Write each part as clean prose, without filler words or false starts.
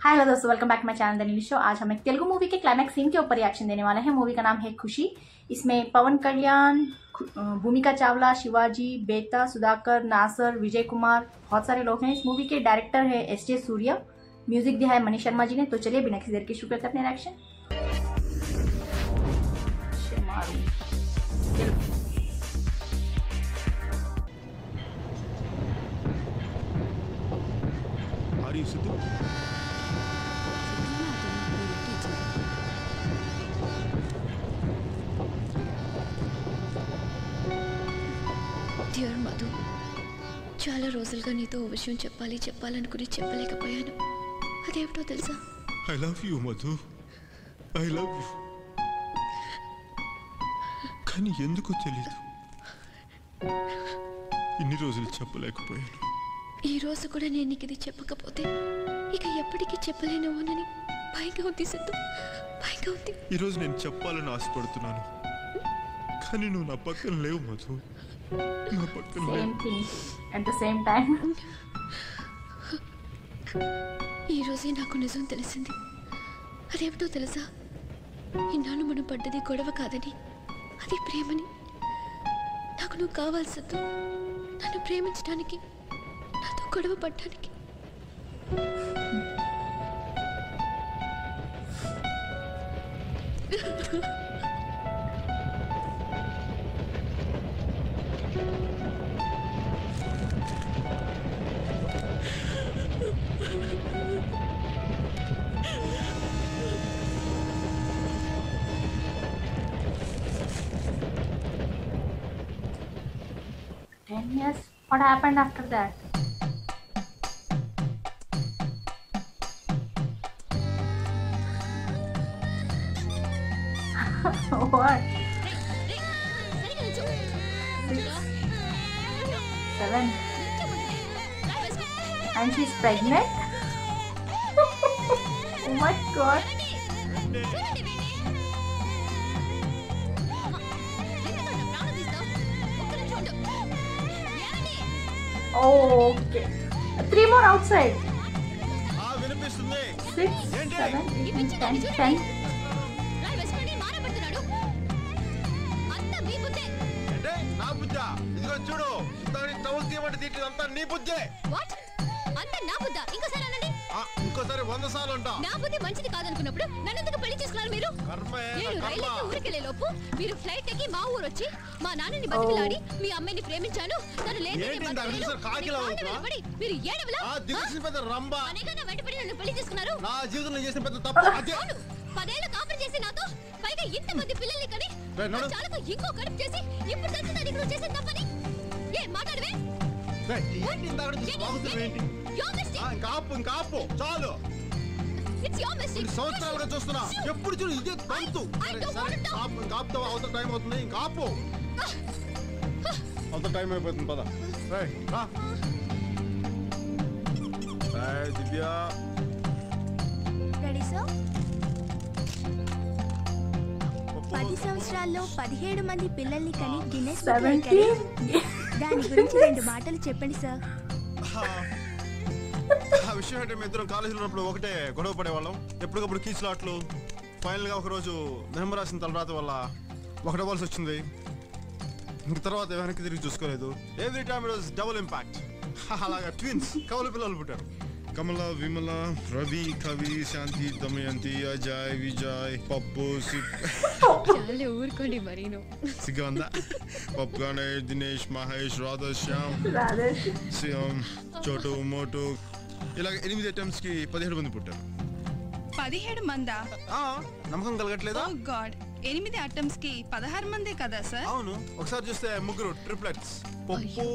हाय hello दोस्तों, welcome back to my channel the Neeli show. आज हम एक तेलुगु मूवी के क्लाइमैक्स सीन के ऊपर रिएक्शन देने वाले हैं। मूवी का नाम है खुशी। इसमें पवन कल्याण, भूमिका चावला, शिवाजी, बेता, सुधाकर, नासर, विजय कुमार, बहुत सारे लोग हैं। इस मूवी के डायरेक्टर है एस.जे. सूर्या। म्यूजिक दिया है मनीष शर्मा जी ने। तो चलिए बिना किसी देर के शुरू करते हैं अपने रिएक्शन। డియర్ మధు, చాలా రోజులుగా నీతో ఓ విషయం చెప్పాలనుకుని చెప్పలేకపోయాను. అదేమిటో తెలుసా? I love you Madhu, I love you. కానీ ఎందుకో తెలీదు, ఇన్ని రోజులు చెప్పలేకపోయాను. ఈ రోజు కూడా నేను నీకు ఇది చెప్పకపోతే ఇక ఎప్పటికీ చెప్పలేనేమోనని భయంగా ఉంది సిద్ధు, భయంగా ఉంది. ఈరోజు నేను చెప్పాలని ఆశపడుతున్నాను, కానీ నువ్వు నా పక్కన లేవు మధు, నా పక్కన ఈ రోజే నాకు నిజం తెలిసింది. అదేమిటో తెలుసా? ఇన్నాళ్ళు మనం పడ్డది గొడవ కాదని, అది ప్రేమని. నాకు నువ్వు కావాలి సిద్ధు, నన్ను ప్రేమించడానికి, నాతో గొడవ పడ్డానికి. Yes, what happened after that? What? 6, 7, and she's pregnant? Oh my god. Oh, okay. 3 more outside. 6, 7, 8, 10, 10. ఇంకోసారి 100 సార్లు ఉంటా. నా బుద్ధి మంచిది కాదనుకున్నప్పుడు నన్ను ఎందుకు పెళ్లి చేసుకున్నారు మీరు? నేను రైలుకి ఊరికెళ్లే లోపు మీరు ఫ్లైట్ ఎక్కి మా ఊరు వచ్చి మా నాన్నని బతికిలాడి మీ అమ్మాయిని ప్రేమించాను, తను లేదని మీరు ఏడవలా? అనేకన్నా వెంటపడి నన్ను పెళ్లి చేసుకున్నారు. నా జీవితంలో చేసిన పెద్ద తప్పు అదే. 10 ఏళ్ళు కాపురం చేసి నాతో, పైగా ఇంతమంది పిల్లల్ని కని చాలకు ఇంకో కడుపు చేసి ఇప్పుడు తెచ్చిందని నువ్వు చేసిన తప్పని ఏ మాట్లాడవే? సంవత్సరాలుగా చూస్తున్నా, ఎప్పుడు చూడు ఇదే తంతు. కాపుతావా? అవతల టైం అవుతుంది, కాపు. అవతల టైం అయిపోతుంది, పద. దివ్య, 10 సంవత్సరాల్లో 17 మంది పిల్లల్ని కని గిన్నెస్ దాని గురించి 2 మాటలు చెప్పండి సార్. ఆ విషయం అంటే మేము ఇద్దరం కాలేజీలో ఉన్నప్పుడు ఒకటే గొడవ పడేవాళ్ళం, ఎప్పటికప్పుడు కీచులాట్లు. ఫైనల్ గా ఒకరోజు నెంబర్ రాసిన తలరాత వల్ల ఒకటవ్వాల్సి వచ్చింది. ఇంక తర్వాత వెనక్కి తిరిగి చూసుకోలేదు. Every time it was double impact. అలాగా ట్విన్స్ కవల పిల్లలు పుట్టారు. కమల, విమల, రవి, కవి, శాంతి, దమయంతి, అజయ్, విజయ్, పప్పు, ఊరుకోండి మరీను. సిగ్గందా? పప్పు, గణేష్, దినేష్, మహేష్, రాధా, శ్యామ్, శివం, చోటు, మోటు, ఇలాగ 8 అటెంప్ట్స్ కి 17 మంది పుట్టారు. 17 మందా? నమ్మకం కలగట్లేదా? 8 అటెంప్ట్స్ కి 16 మందే కదా సార్? అవును, ఒకసారి చూస్తే 3 ట్రిప్లెట్స్. పప్పు,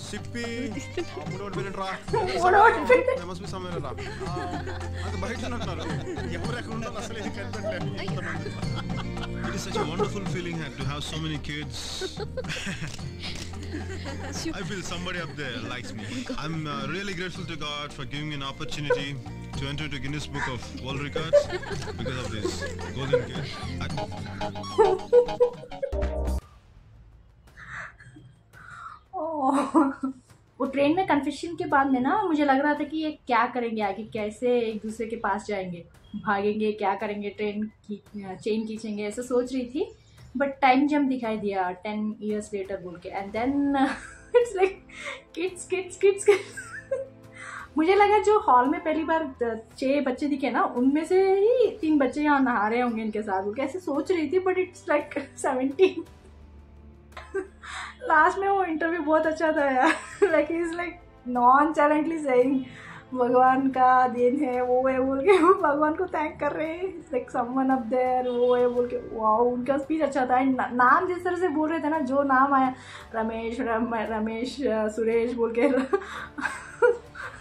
సిప్పి, బయట ఉంటున్నారు. ఎవరు ఎక్కడ ఉండాలి అసలు ఏం కనిపెట్టలేదు. It is such a wonderful feeling to have so many kids. I feel somebody up there likes me. I'm really grateful to God for giving me an opportunity to enter into Guinness Book of World Records because of this golden kid. Oh. वो train में confession के बाद में ना मुझे लग रहा था कि ये क्या करेंगे आगे, कैसे एक दूसरे के पास जाएंगे, भागेंगे, क्या करेंगे, ट्रेन की चेन खींचेंगे, ऐसा सोच रही थी। बट टाइम जंप दिखाई दिया 10 years लेटर बोल के, and then it's like kids. मुझे लगा जो हॉल में पहली बार 6 बच्चे दिखे ना, उनमें से ही 3 बच्चे यहाँ नहा रहे होंगे इनके साथ बोल के ऐसे सोच रही थी, बट इट्स लाइक 17। लास्ट में वो इंटरव्यू बहुत अच्छा था यार, like is like nonchalantly saying भगवान का दिन है वो है बोल के, वो भगवान को थैंक कर रहे हैं, लाइक समवन अप देयर वो है बोल के। वाओ, उनका स्पीच अच्छा था। नाम जिस तरह से बोल रहे थे ना, जो नाम आया रमेश सुरेश बोल के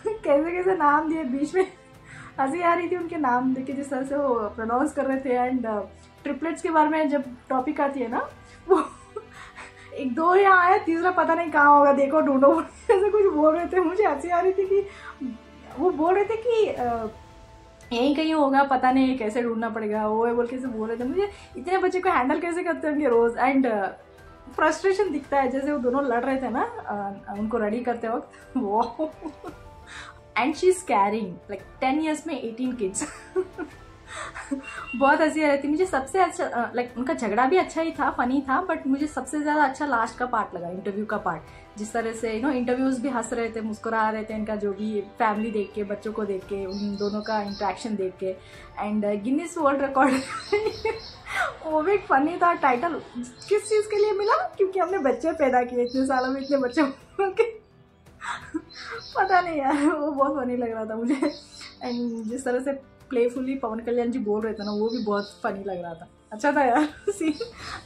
कैसे कैसे नाम दिए, बीच में हंसी आ रही थी उनके नाम देख के जिस तरह से वो प्रोनाउंस कर रहे थे। एंड ट्रिपलेट्स के बारे में जब टॉपिक आती है ना, वो 1-2 यहाँ आया, तीसरा पता नहीं कहाँ होगा, देखो ढूंढो, ऐसे कुछ बोल रहे थे। मुझे हंसी आ रही थी कि वो बोल रहे थे कि यहीं कहीं होगा, पता नहीं कैसे ढूंढना पड़ेगा, वो है बोल के बोल रहे थे। मुझे इतने बच्चे को हैंडल कैसे करते होंगे रोज। एंड फ्रस्ट्रेशन दिखता है जैसे वो दोनों लड़ रहे थे ना उनको रेडी करते वक्त, वो and she is carrying like 10 years में 18 kids। बहुत हंसी आ रही थी। मुझे सबसे अच्छा लाइक उनका झगड़ा भी अच्छा ही था, फनी था, बट मुझे सबसे ज्यादा अच्छा लास्ट का पार्ट लगा, इंटरव्यू का पार्ट। जिस तरह से इंटरव्यूज भी हंस रहे थे, मुस्कुरा रहे थे, इनका जो भी फैमिली देख के, बच्चों को देख के, उन दोनों का इंटरेक्शन देख के। एंड गिनीज वर्ल्ड रिकॉर्ड वो भी एक फनी था। टाइटल किस चीज के लिए मिला, क्योंकि हमने बच्चे पैदा किए, इतने सालों में इतने बच्चे पता नहीं यार, वो बहुत फनी लग रहा था मुझे। एंड जिस तरह से प्लेफुली पवन कल्याण जी बोल रहे थे ना, वो भी बहुत फनी लग रहा था, अच्छा था यार सीन।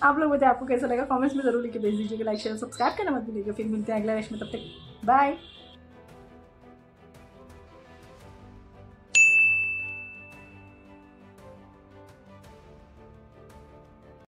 आप लोग बताइए आपको कैसा लगा, कमेंट्स में जरूर लिख के भेज दीजिएगा। लाइक शेयर सब्सक्राइब करना मत भूलिएगा। फिर मिलते हैं अगले नेक्स्ट में, तब तक बाय।